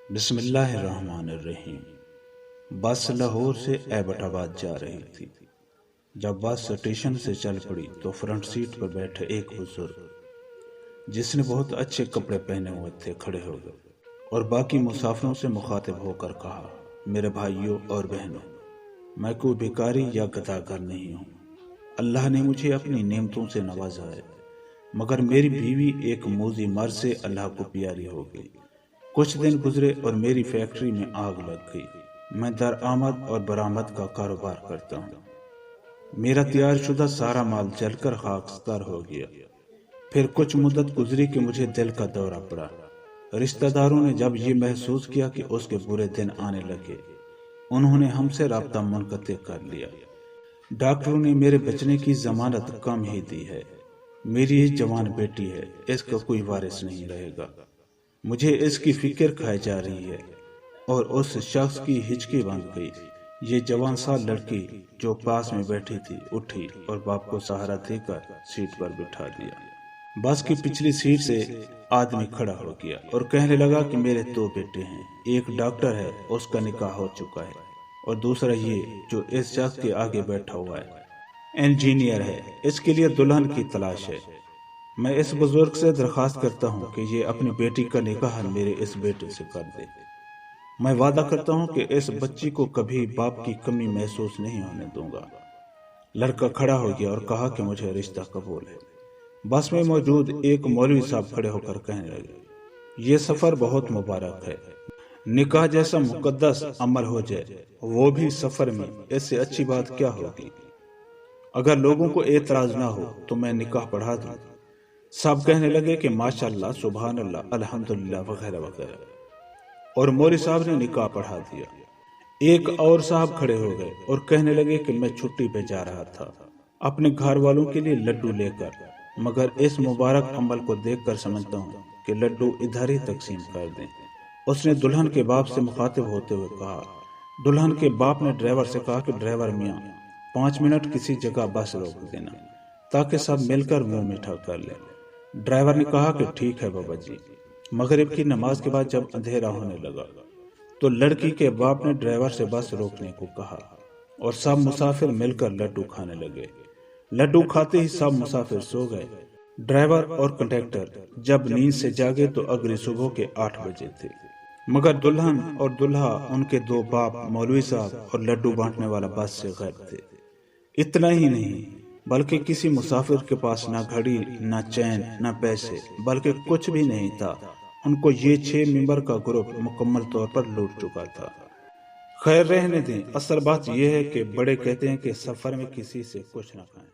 بسم اللہ الرحمن الرحیم۔ بس لاہور سے ایبٹ آباد جا رہی تھی۔ جب بس اسٹیشن سے چل پڑی تو فرنٹ سیٹ پر بیٹھے ایک بزرگ جس نے بہت اچھے کپڑے پہنے ہوئے تھے کھڑے ہو گئے اور باقی مسافروں سے مخاطب ہو کر کہا، میرے بھائیوں اور بہنوں، میں کوئی بیکاری یا گداگر نہیں ہوں۔ اللہ نے مجھے اپنی نعمتوں سے نوازا ہے، مگر میری بیوی ایک موذی مرض سے اللہ کو پیاری ہو گئی۔ کچھ دن گزرے اور میری فیکٹری میں آگ لگ گئی۔ میں درآمد اور برآمد کا کاروبار کرتا ہوں۔ میرا تیار شدہ سارا مال جل کر خاکستر ہو گیا۔ پھر کچھ مدت گزری کہ مجھے دل کا دورہ پڑا۔ رشتہ داروں نے جب یہ محسوس کیا کہ اس کے برے دن آنے لگے، انہوں نے ہم سے رابطہ منقطع کر لیا۔ ڈاکٹروں نے میرے بچنے کی ضمانت کم ہی دی ہے۔ میری ایک جوان بیٹی ہے، اس کا کوئی وارث نہیں رہے گا۔ مجھے اس کی فکر کھائی جا رہی ہے اور اس شخص کی ہچکی بند گئی۔ یہ جوان سال لڑکی جو پاس میں بیٹھی تھی اٹھی اور باپ کو سہارا دے کر سیٹ پر بٹھا دیا۔ بس کی پچھلی سیٹ سے آدمی کھڑا ہو گیا اور کہنے لگا کہ میرے دو بیٹے ہیں، ایک ڈاکٹر ہے، اس کا نکاح ہو چکا ہے، اور دوسرا یہ جو اس شخص کے آگے بیٹھا ہوا ہے انجینئر ہے، اس کے لیے دلہن کی تلاش ہے۔ میں اس بزرگ سے درخواست کرتا ہوں کہ یہ اپنی بیٹی کا نکاح میرے اس بیٹے سے کر دے۔ میں وعدہ کرتا ہوں کہ اس بچی کو کبھی باپ کی کمی محسوس نہیں ہونے دوں گا۔ لڑکا کھڑا ہو گیا اور کہا کہ مجھے رشتہ قبول ہے۔ بس میں موجود ایک مولوی صاحب کھڑے ہو کر کہنے لگے، یہ سفر بہت مبارک ہے۔ نکاح جیسا مقدس عمل ہو جائے، وہ بھی سفر میں، اس سے اچھی بات کیا ہوگی؟ اگر لوگوں کو اعتراض نہ ہو تو میں نکاح پڑھا دوں۔ سب کہنے لگے کہ ماشاءاللہ، سبحان اللہ، الحمدللہ وغیرہ وغیرہ، اور مولوی صاحب نے نکاح پڑھا دیا۔ ایک اور صاحب کھڑے ہو گئے اور کہنے لگے کہ میں چھٹی پہ جا رہا تھا اپنے گھر والوں کے لیے لڈو لے کر، مگر اس مبارک عمل کو دیکھ کر سمجھتا ہوں کہ لڈو ادھر ہی تقسیم کر دیں۔ اس نے دلہن کے باپ سے مخاطب ہوتے ہوئے کہا۔ دلہن کے باپ نے ڈرائیور سے کہا کہ ڈرائیور میاں، 5 منٹ کسی جگہ بس روک دینا تاکہ سب مل کر منہ میٹھا کر لیں۔ ڈرائیور نے کہا کہ ٹھیک ہے بابا جی۔ مغرب کی نماز کے بعد جب اندھیرا ہونے لگا تو لڑکی کے باپ نے ڈرائیور سے بس روکنے کو کہا اور سب مسافر مل کر لڈو کھانے لگے۔ لڈو کھاتے ہی سب مسافر سو گئے۔ ڈرائیور اور کنڈکٹر جب نیند سے جاگے تو اگلی صبح کے 8 بجے تھے، مگر دلہن اور دلہا، ان کے 2 باپ، مولوی صاحب اور لڈو بانٹنے والا بس سے غائب تھے۔ اتنا ہی نہیں بلکہ کسی مسافر کے پاس نہ گھڑی، نہ چین، نہ پیسے، بلکہ کچھ بھی نہیں تھا۔ ان کو یہ 6 ممبر کا گروپ مکمل طور پر لوٹ چکا تھا۔ خیر رہنے دیں، اصل بات یہ ہے کہ بڑے کہتے ہیں کہ سفر میں کسی سے کچھ نہ کھائیں۔